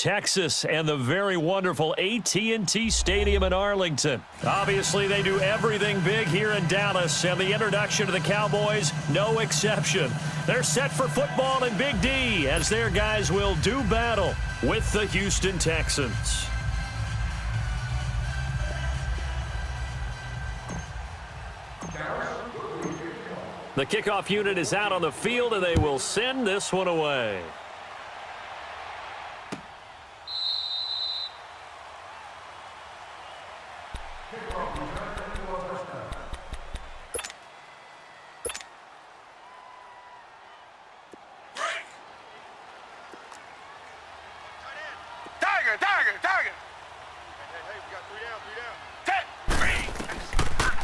Texas, and the very wonderful AT&T Stadium in Arlington. Obviously, they do everything big here in Dallas, and the introduction to the Cowboys, no exception. They're set for football in Big D, as their guys will do battle with the Houston Texans. The kickoff unit is out on the field, and they will send this one away.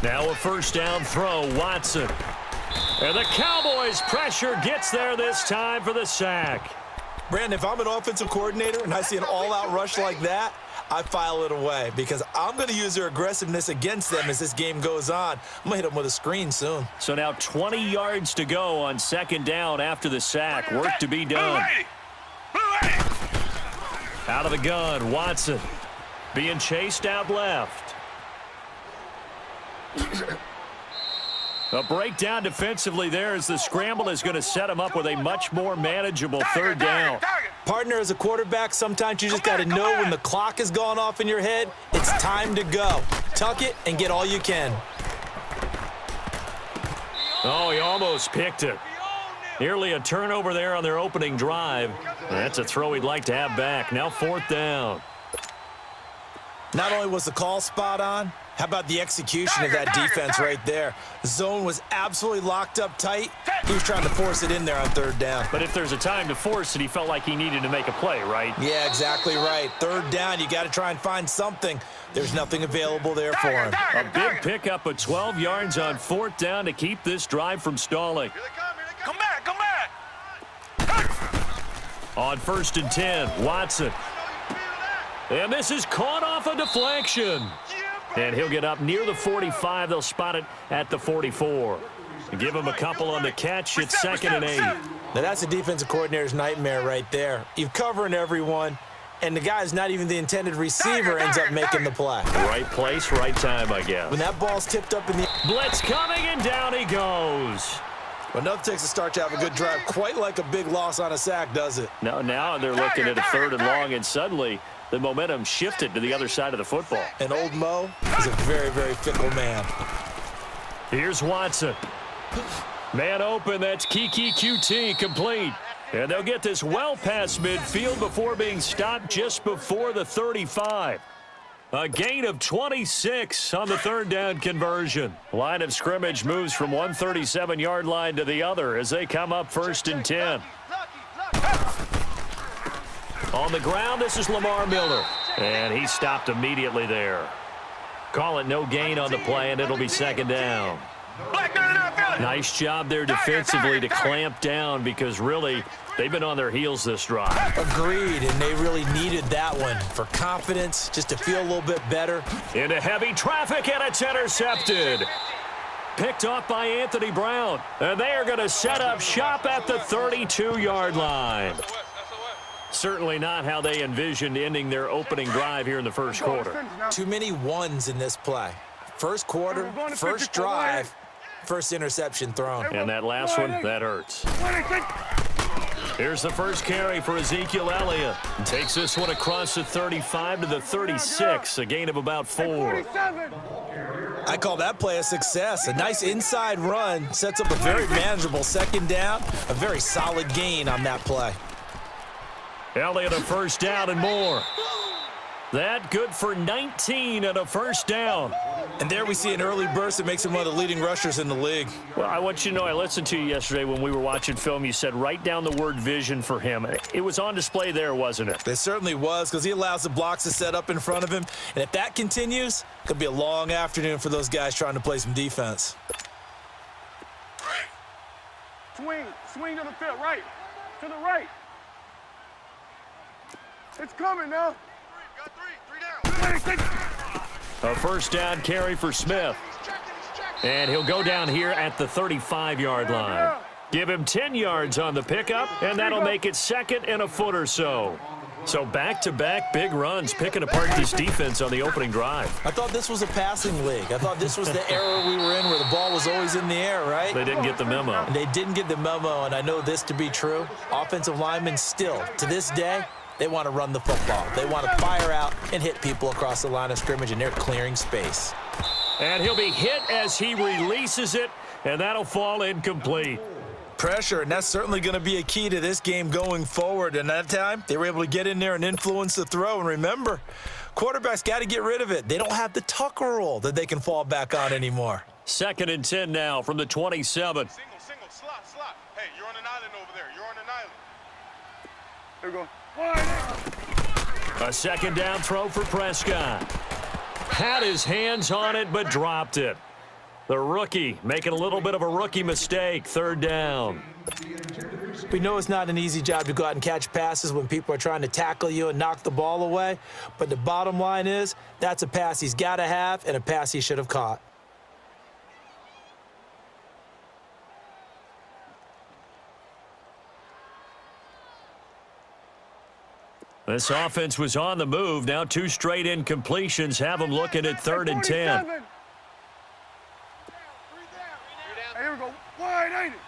Now a first down throw, Watson. And the Cowboys' pressure gets there this time for the sack. Brandon, if I'm an offensive coordinator and I see an all-out rush like that, I file it away because I'm going to use their aggressiveness against them as this game goes on. I'm going to hit them with a screen soon. So now 20 yards to go on second down after the sack. Work to be done. Out of the gun, Watson being chased out left. A breakdown defensively there as the scramble is going to set him up with a much more manageable third down. Partner, as a quarterback, sometimes you just got to know when the clock has gone off in your head, it's time to go. Tuck it and get all you can. Oh, he almost picked it. Nearly a turnover there on their opening drive. That's a throw he'd like to have back. Now fourth down. Not only was the call spot on, how about the execution of that defense right there? The zone was absolutely locked up tight. He was trying to force it in there on third down. But if there's a time to force it, he felt like he needed to make a play, right? Yeah, exactly right. Third down, you got to try and find something. There's nothing available there for him. A big pickup of 12 yards on fourth down to keep this drive from stalling. Come back, come back. On first and 10, Watson. And this is caught off a deflection. And he'll get up near the 45. They'll spot it at the 44. Give him a couple on the catch. It's second and 8. Now that's a defensive coordinator's nightmare right there. You're covering everyone, and the guy's not even the intended receiver ends up making the play. Right place, right time, I guess. When that ball's tipped up in the... Blitz coming, and down he goes. Well, nothing takes a start to have a good drive, quite like a big loss on a sack, does it? Now they're looking at a third and long, and suddenly the momentum shifted to the other side of the football. And old Mo is a very, very fickle man. Here's Watson. Man open, that's Kiki QT complete. And they'll get this well past midfield before being stopped just before the 35. A gain of 26 on the third down conversion. Line of scrimmage moves from one 37-yard line to the other as they come up first and 10. On the ground, this is Lamar Miller. And he stopped immediately there. Call it no gain on the play, and it'll be second down. Nice job there defensively to clamp down because really they've been on their heels this drive. Agreed, and they really needed that one for confidence, just to feel a little bit better. Into heavy traffic, and it's intercepted. Picked off by Anthony Brown. And they are going to set up shop at the 32-yard line. Certainly not how they envisioned ending their opening drive here in the first quarter. Too many ones in this play. First quarter, first drive, first interception thrown. And that last one, that hurts. Here's the first carry for Ezekiel Elliott. Takes this one across the 35 to the 36, a gain of about 4. I call that play a success. A nice inside run sets up a very manageable second down, a very solid gain on that play. Elliott a first down and more. That good for 19 and a first down. And there we see an early burst that makes him one of the leading rushers in the league. Well, I want you to know, I listened to you yesterday when we were watching film. You said write down the word vision for him. It was on display there, wasn't it? It certainly was, because he allows the blocks to set up in front of him. And if that continues, it could be a long afternoon for those guys trying to play some defense. Swing to the field, right, to the right. It's coming now. Got three down. A first down carry for Smith. And he'll go down here at the 35-yard line. Give him 10 yards on the pickup, and that'll make it second and a foot or so. So back-to-back big runs picking apart this defense on the opening drive. I thought this was a passing league. I thought this was the era we were in where the ball was always in the air, right? They didn't get the memo. And they didn't get the memo, and I know this to be true. Offensive linemen still, to this day, they want to run the football. They want to fire out and hit people across the line of scrimmage, and they're clearing space. And he'll be hit as he releases it, and that'll fall incomplete. Pressure, and that's certainly going to be a key to this game going forward. And that time, they were able to get in there and influence the throw. And remember, quarterbacks got to get rid of it. They don't have the Tucker rule that they can fall back on anymore. 2nd and 10 now from the 27. Single, slot. Hey, you're on an island over there. You're on an island. There we go. A 2nd down throw for Prescott. Had his hands on it, but dropped it. The rookie making a little bit of a rookie mistake. 3rd down. We know it's not an easy job to go out and catch passes when people are trying to tackle you and knock the ball away. But the bottom line is, that's a pass he's got to have and a pass he should have caught. This offense was on the move. Now 2 straight incompletions have them looking at 3rd and 10. Hey, here we go. Wide, ain't it?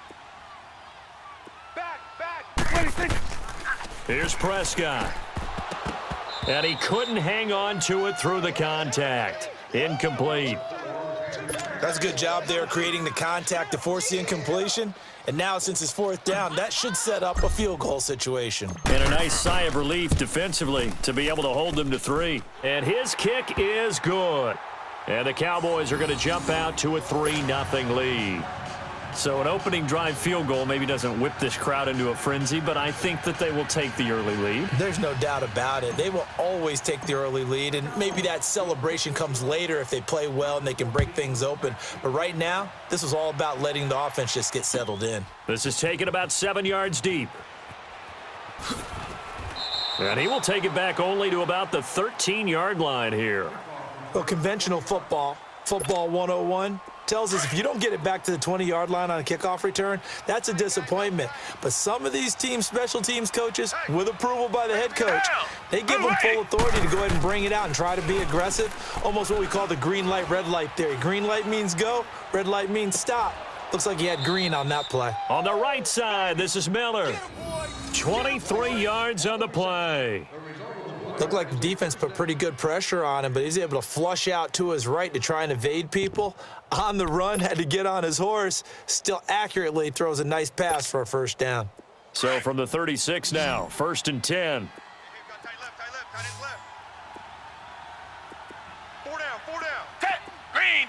Back. 26. Here's Prescott. And he couldn't hang on to it through the contact. Incomplete. That's a good job there creating the contact to force the incompletion. And now, since it's 4th down, that should set up a field goal situation. And a nice sigh of relief defensively to be able to hold them to 3. And his kick is good. And the Cowboys are going to jump out to a 3-0 lead. So an opening drive field goal maybe doesn't whip this crowd into a frenzy, but I think that they will take the early lead. There's no doubt about it. They will always take the early lead, and maybe that celebration comes later if they play well and they can break things open. But right now, this was all about letting the offense just get settled in. This is taken about 7 yards deep. And he will take it back only to about the 13-yard line here. Well, conventional football 101, tells us if you don't get it back to the 20-yard line on a kickoff return, that's a disappointment. But some of these teams, special teams coaches, with approval by the head coach, they give them full authority to go ahead and bring it out and try to be aggressive, almost what we call the green light, red light theory. Green light means go, red light means stop. Looks like he had green on that play. On the right side, this is Miller. 23 yards on the play. Looked like the defense put pretty good pressure on him, but he's able to flush out to his right to try and evade people. On the run, had to get on his horse. Still accurately throws a nice pass for a 1st down. So from the 36 now, 1st and 10. Tight left. 4 down. Set. Green.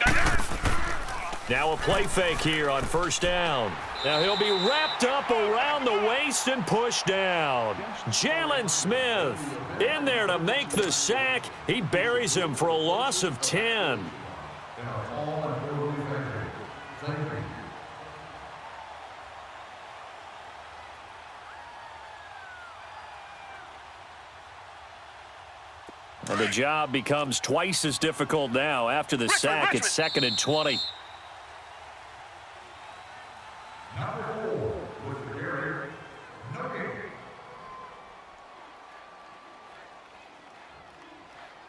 Now a play fake here on 1st down. Now he'll be wrapped up around the waist and pushed down. Jalen Smith in there to make the sack. He buries him for a loss of 10. And the job becomes twice as difficult now. After the sack, it's 2nd and 20.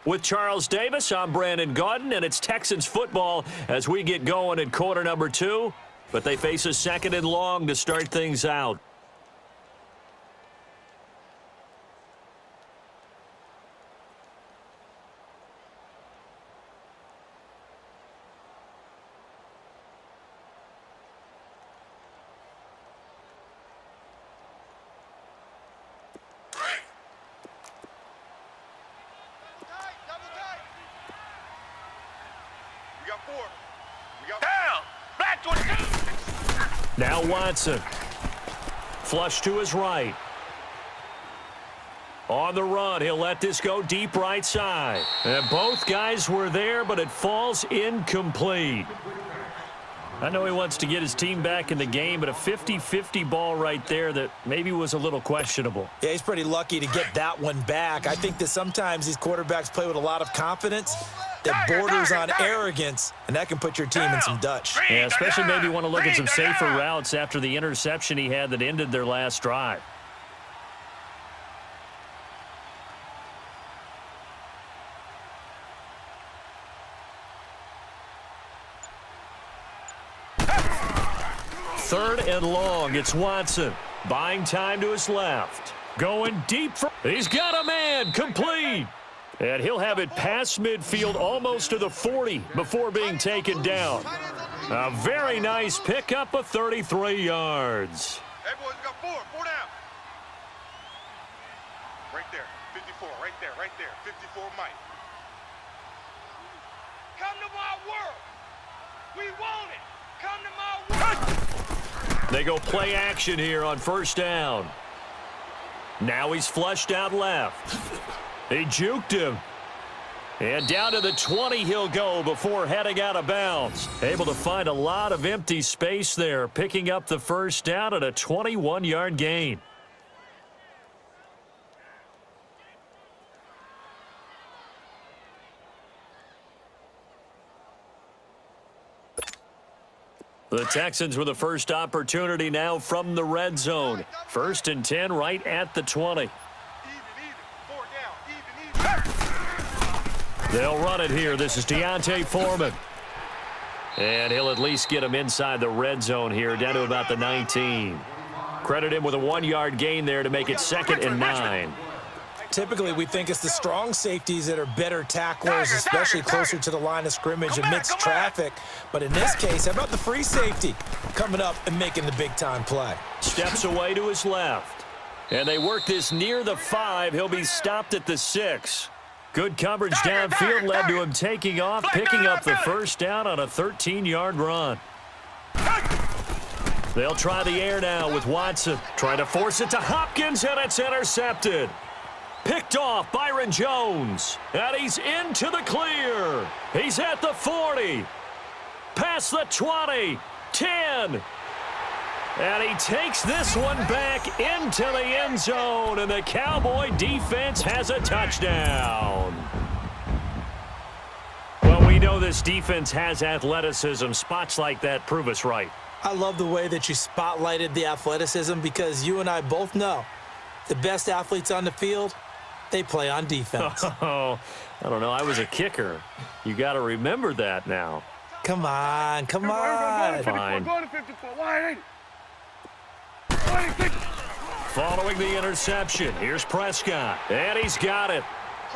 With Charles Davis, I'm Brandon Gaudin, and it's Texans football as we get going in quarter number 2. But they face a 2nd and long to start things out. Now Watson. Flush to his right. On the run, he'll let this go deep right side. And both guys were there, but it falls incomplete. I know he wants to get his team back in the game, but a 50-50 ball right there that maybe was a little questionable. Yeah, he's pretty lucky to get that one back. I think that sometimes these quarterbacks play with a lot of confidence that borders on arrogance, and that can put your team in some Dutch. Yeah, especially maybe want to look at some safer routes after the interception he had that ended their last drive. 3rd and long. It's Watson. Buying time to his left. Going deep for... He's got a man. Complete. And he'll have it past midfield almost to the 40 before being taken down. A very nice pickup of 33 yards. Hey, boys, we got four down. Right there, 54, right there, 54 Mike. Come to my world. We want it. Come to my world. They go play action here on 1st down. Now he's flushed out left. He juked him. And down to the 20 he'll go before heading out of bounds. Able to find a lot of empty space there, picking up the 1st down at a 21-yard gain. The Texans with the first opportunity now from the red zone. 1st and 10 right at the 20. They'll run it here. This is Deontay Foreman. And he'll at least get him inside the red zone here, down to about the 19. Credit him with a 1-yard gain there to make it 2nd and 9. Typically, we think it's the strong safeties that are better tacklers, especially closer to the line of scrimmage amidst traffic. But in this case, how about the free safety coming up and making the big-time play? Steps away to his left. And they work this near the 5. He'll be stopped at the 6. Good coverage downfield led to him taking off, picking up the 1st down on a 13-yard run. They'll try the air now with Watson. Trying to force it to Hopkins, and it's intercepted. Picked off Byron Jones. And he's into the clear. He's at the 40. Past the 20. 10. And he takes this one back into the end zone, and the Cowboy defense has a touchdown. Well, we know this defense has athleticism. Spots like that prove us right. I love the way that you spotlighted the athleticism, because you and I both know the best athletes on the field, they play on defense. Oh, I don't know. I was a kicker. You got to remember that now. Come on, come on. Fine. Go to 54. Why ain't it? Following the interception, here's Prescott, and he's got it.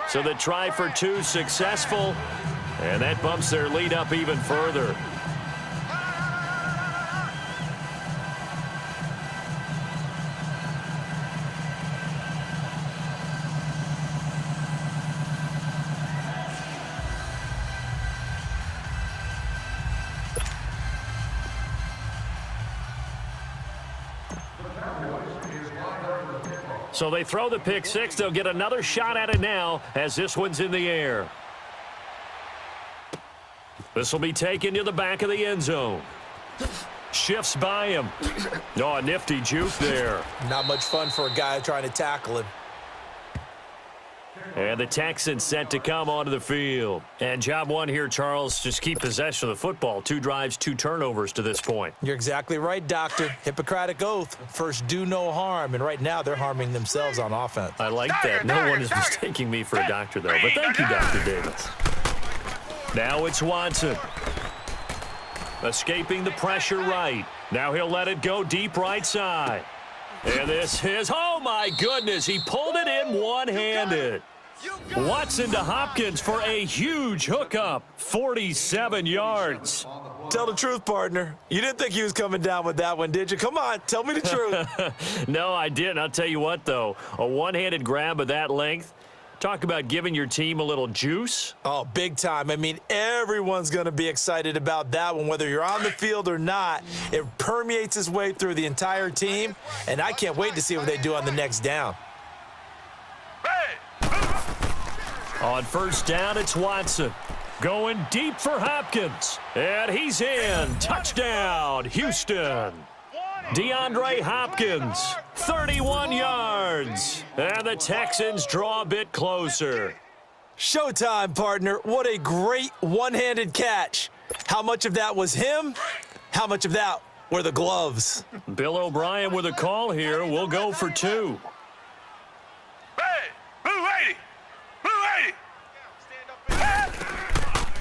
So the try for 2 successful, and that bumps their lead up even further. So they throw the pick 6. They'll get another shot at it now as this one's in the air. This will be taken to the back of the end zone. Shifts by him. Oh, a nifty juke there. Not much fun for a guy trying to tackle him. And the Texans set to come onto the field. And job one here, Charles, just keep possession of the football. 2 drives, 2 turnovers to this point. You're exactly right, Doctor. Hippocratic oath. First, do no harm. And right now, they're harming themselves on offense. I like that. No one is mistaking me for a doctor, though. But thank you, Dr. Davis. Now it's Watson. Escaping the pressure right. Now he'll let it go deep right side. And this is, oh my goodness, he pulled it in one-handed. Watson to Hopkins for a huge hookup, 47 yards. Tell the truth, partner. You didn't think he was coming down with that one, did you? Come on, tell me the truth. No, I didn't. I'll tell you what, though, a one-handed grab of that length, talk about giving your team a little juice. Oh, big time. I mean, everyone's going to be excited about that one, whether you're on the field or not. It permeates its way through the entire team, and I can't wait to see what they do on the next down. On first down, it's Watson. Going deep for Hopkins. And he's in. Touchdown, Houston. DeAndre Hopkins, 31 yards. And the Texans draw a bit closer. Showtime, partner. What a great one-handed catch. How much of that was him? How much of that were the gloves? Bill O'Brien with a call here. We'll go for 2.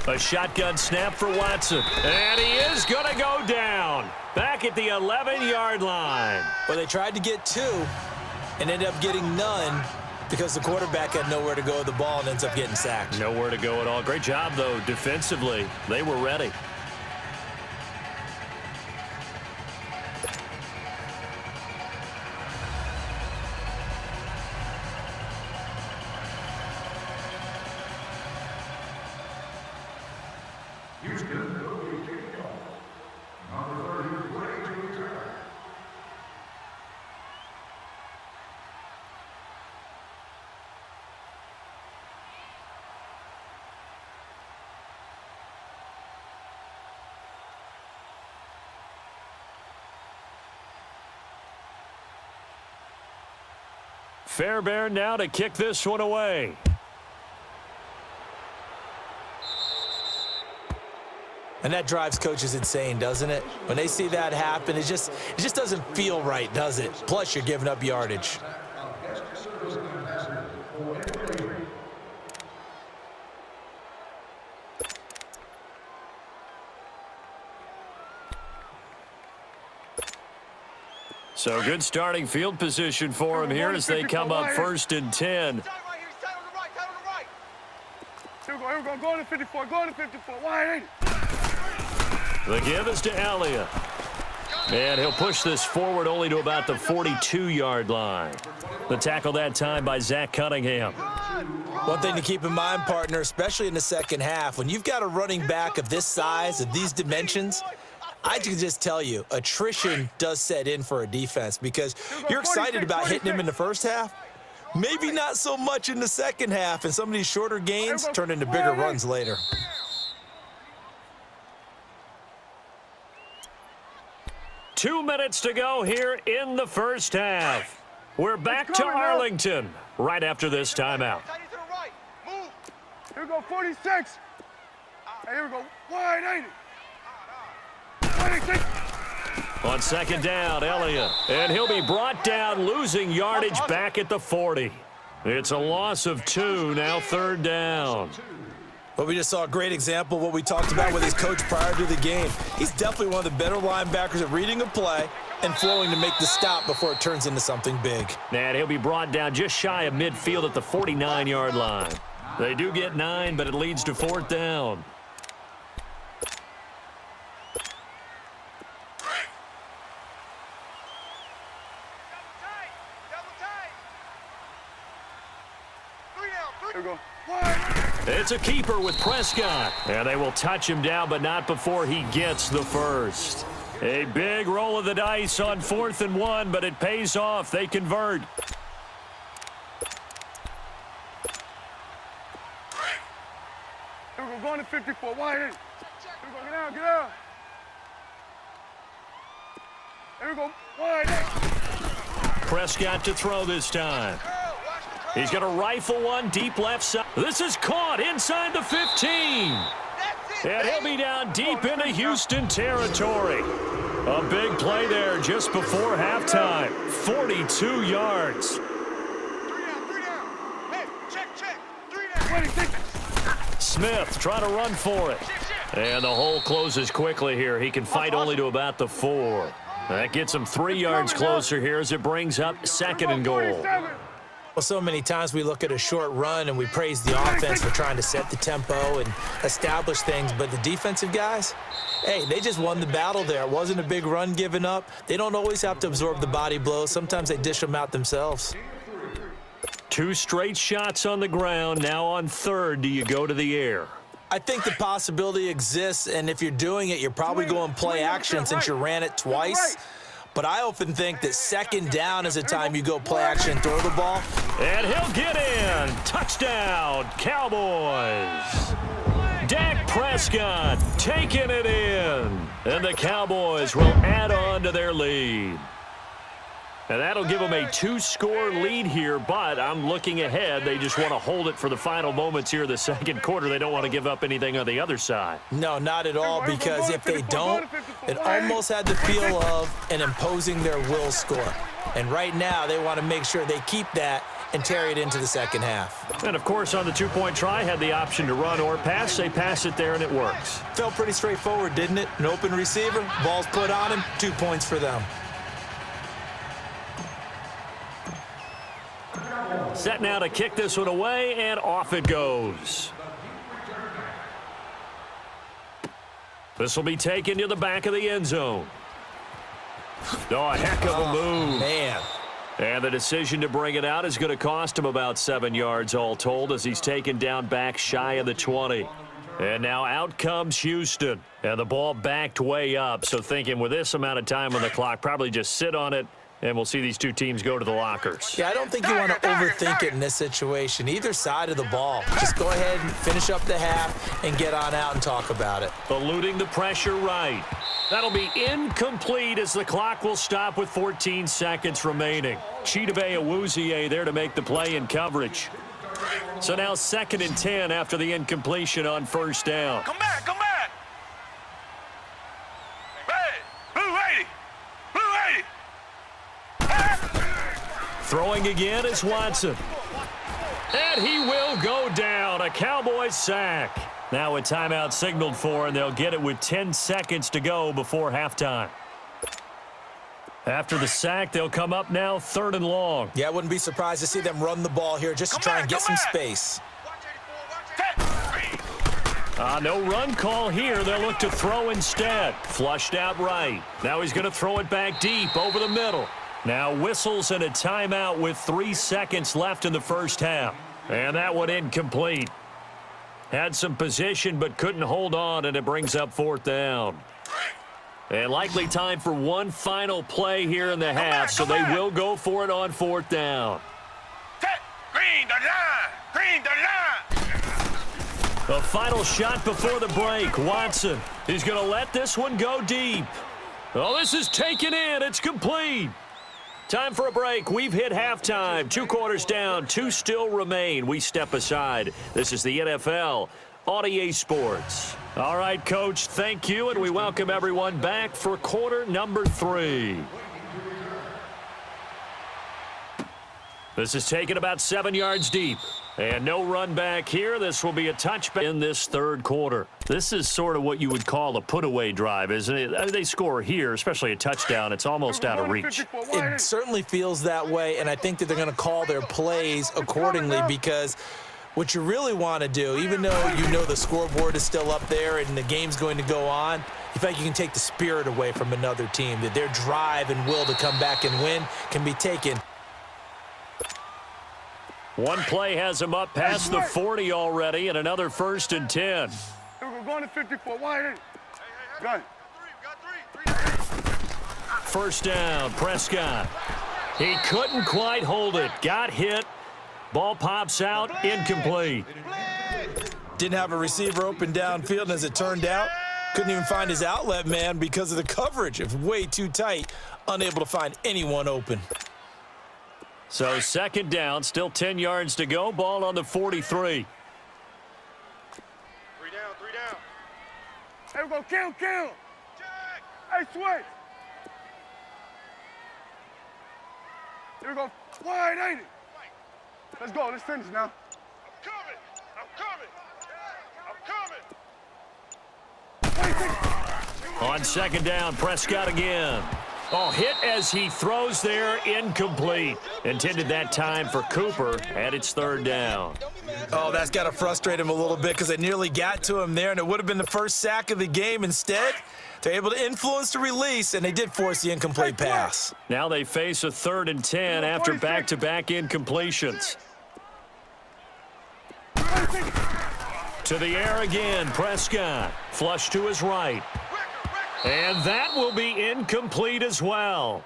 A shotgun snap for Watson. And he is going to go down. Back at the 11-yard line. Well, they tried to get 2 and ended up getting none because the quarterback had nowhere to go with the ball and ends up getting sacked. Nowhere to go at all. Great job, though, defensively. They were ready. Fairbairn now to kick this one away. And that drives coaches insane, doesn't it? When they see that happen, it just doesn't feel right, does it? Plus, you're giving up yardage. So good starting field position for him here as they come up 1st and 10. Here we go, go to 54, go to 54, wide. The give is to Elliott. And he'll push this forward only to about the 42-yard line. The tackle that time by Zach Cunningham. One thing to keep in mind, partner, especially in the second half, when you've got a running back of this size, of these dimensions, I can just tell you, attrition does set in for a defense because you're excited about hitting him in the first half. Maybe not so much in the second half, and some of these shorter gains turn into bigger runs later. Two minutes to go here in the first half. We're back to Arlington right after this timeout. Here we go, 46. Here we go, wide 80. 26. On second down, Elliott. And he'll be brought down, losing yardage back at the 40. It's a loss of 2, now 3rd down. Well, we just saw a great example of what we talked about with his coach prior to the game. He's definitely one of the better linebackers at reading a play and flowing to make the stop before it turns into something big. And he'll be brought down just shy of midfield at the 49-yard line. They do get 9, but it leads to 4th down. Here we go. It's a keeper with Prescott. And they will touch him down, but not before he gets the first. A big roll of the dice on 4th and 1, but it pays off. They convert. Here we go, going to 54, wide 80. Here we go, get out, get out. Here we go, wide 80. Prescott to throw this time. He's going to rifle one deep left side. This is caught inside the 15. And he'll be down deep into Houston territory. A big play there just before halftime. 42 yards. 3 down. Hey, check. 3 down. Smith trying to run for it. And the hole closes quickly here. He can fight only to about the 4. That gets him 3 yards closer here as it brings up 2nd and goal. Well, so many times we look at a short run and we praise the offense for trying to set the tempo and establish things, but the defensive guys, hey, they just won the battle there. It wasn't a big run given up. They don't always have to absorb the body blows. Sometimes they dish them out themselves. 2 straight shots on the ground. Now on 3rd, do you go to the air? I think the possibility exists, and if you're doing it, you're probably going play action since you ran it twice. But I often think that 2nd down is a time you go play action and throw the ball. And he'll get in. Touchdown, Cowboys. Dak Prescott taking it in. And the Cowboys will add on to their lead. And that'll give them a 2-score lead here, but I'm looking ahead. They just want to hold it for the final moments here of the 2nd quarter. They don't want to give up anything on the other side. No, not at all, because if they don't, it almost had the feel of an imposing their will score. And right now, they want to make sure they keep that and carry it into the second half. And, of course, on the two-point try, had the option to run or pass. They pass it there, and it works. Felt pretty straightforward, didn't it? An open receiver, ball's put on him, 2 points for them. Set now to kick this one away, and off it goes. This will be taken to the back of the end zone. Oh, a heck of a move. Man. And the decision to bring it out is going to cost him about 7 yards all told as he's taken down back shy of the 20. And now out comes Houston. And the ball backed way up. So thinking with this amount of time on the clock, probably just sit on it, and we'll see these two teams go to the lockers. Yeah, I don't think you want to overthink it in this situation. Either side of the ball. Just go ahead and finish up the half and get on out and talk about it. Eluding the pressure right. That'll be incomplete as the clock will stop with 14 seconds remaining. Chidobe Awuzie there to make the play in coverage. So now 2nd and 10 after the incompletion on first down. Come back, come back. Hey, blue lady, blue lady. Throwing again is Watson. And he will go down. A Cowboys sack. Now a timeout signaled for, and they'll get it with 10 seconds to go before halftime. After the sack, they'll come up now 3rd and long. Yeah, I wouldn't be surprised to see them run the ball here just to try and get some space. No run call here. They'll look to throw instead. Flushed out right. Now he's going to throw it back deep over the middle. Now whistles and a timeout with 3 seconds left in the first half. And that one incomplete. Had some position but couldn't hold on, and it brings up 4th down. And likely time for one final play here in the half, so they will go for it on 4th down. Green the line, green the line. The final shot before the break. Watson is going to let this one go deep. Oh, this is taken in. It's complete. Time for a break. We've hit halftime. 2 quarters down. 2 still remain. We step aside. This is the NFL on EA Sports. All right, Coach, thank you, and we welcome everyone back for quarter number 3. This is taken about 7 yards deep. And no run back here. This will be a touchback in this 3rd quarter. This is sort of what you would call a put-away drive, isn't it? They score here, especially a touchdown. It's almost out of reach. It certainly feels that way, and I think that they're going to call their plays accordingly because what you really want to do, even though you know the scoreboard is still up there and the game's going to go on, you feel like you can take the spirit away from another team, that their drive and will to come back and win can be taken. One play has him up past the 40 already, and another 1st and 10. We're going to 54. Why ain't it? Got it. First down, Prescott. He couldn't quite hold it. Got hit. Ball pops out, incomplete. Didn't have a receiver open downfield, and as it turned out, couldn't even find his outlet man because of the coverage. It was way too tight, unable to find anyone open. So 2nd down, still 10 yards to go. Ball on the 43. 3 down, 3 down. Hey, we go, kill. Hey, switch. Here we go. Wide, ain't it? Let's go. Let's finish now. I'm coming. On 2nd down, Prescott again. Oh, hit as he throws there, incomplete. Intended that time for Cooper, and it's 3rd down. Oh, that's got to frustrate him a little bit because they nearly got to him there, and it would have been the first sack of the game. Instead, they're able to influence the release, and they did force the incomplete pass. Now they face a 3rd and 10 after back-to-back incompletions. To the air again, Prescott. Flush to his right. And that will be incomplete as well.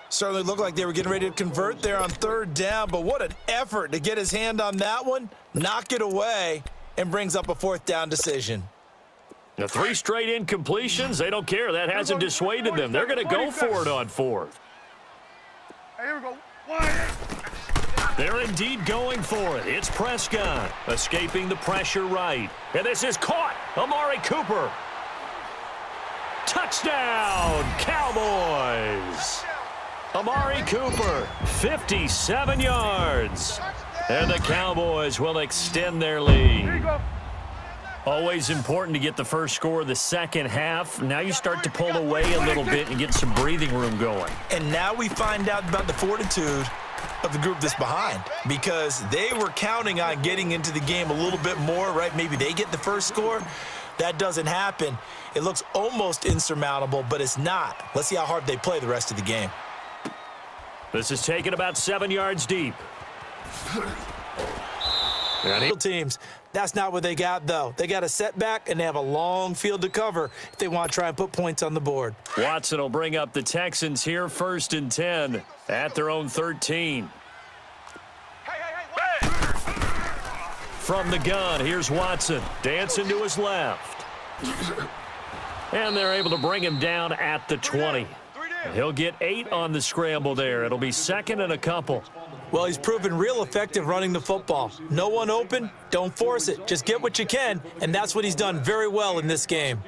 Certainly looked like they were getting ready to convert there on 3rd down, but what an effort to get his hand on that one, knock it away, and brings up a 4th down decision. The 3 straight incompletions, they don't care. That hasn't dissuaded them. They're going to go for it on 4th. Hey, here we go. Wide. They're indeed going for it. It's Prescott escaping the pressure right. And this is caught. Amari Cooper. Touchdown, Cowboys. Amari Cooper, 57 yards. And the Cowboys will extend their lead. Always important to get the first score of the second half. Now you start to pull away a little bit and get some breathing room going. And now we find out about the fortitude of the group that's behind, because they were counting on getting into the game a little bit more, right? Maybe they get the first score. That doesn't happen. It looks almost insurmountable, but it's not. Let's see how hard they play the rest of the game. This is taken about 7 yards deep. Teams, that's not what they got, though. They got a setback, and they have a long field to cover if they want to try and put points on the board. Watson will bring up the Texans here, 1st and 10 at their own 13. From the gun, here's Watson, dancing to his left. And they're able to bring him down at the 20. He'll get 8 on the scramble there. It'll be 2nd and a couple. Well, he's proven real effective running the football. No one open, don't force it. Just get what you can, and that's what he's done very well in this game.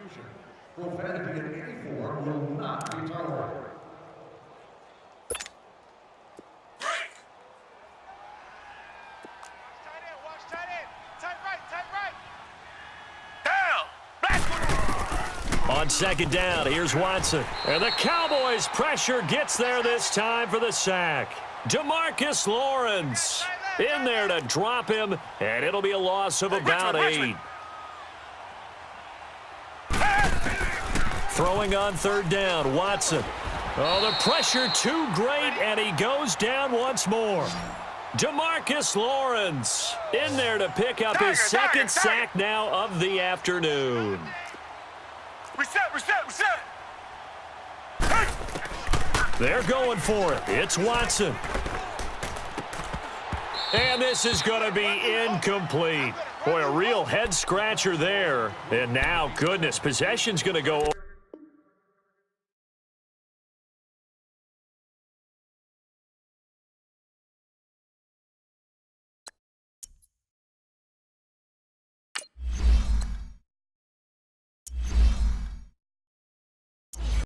On 2nd down, here's Watson. And the Cowboys' pressure gets there this time for the sack. DeMarcus Lawrence in there to drop him, and it'll be a loss of about 8. Throwing on 3rd down, Watson. Oh, the pressure too great, and he goes down once more. DeMarcus Lawrence in there to pick up his 2nd sack now of the afternoon. Reset. They're going for it. It's Watson. And this is going to be incomplete. Boy, a real head-scratcher there. And now, goodness, possession's going to go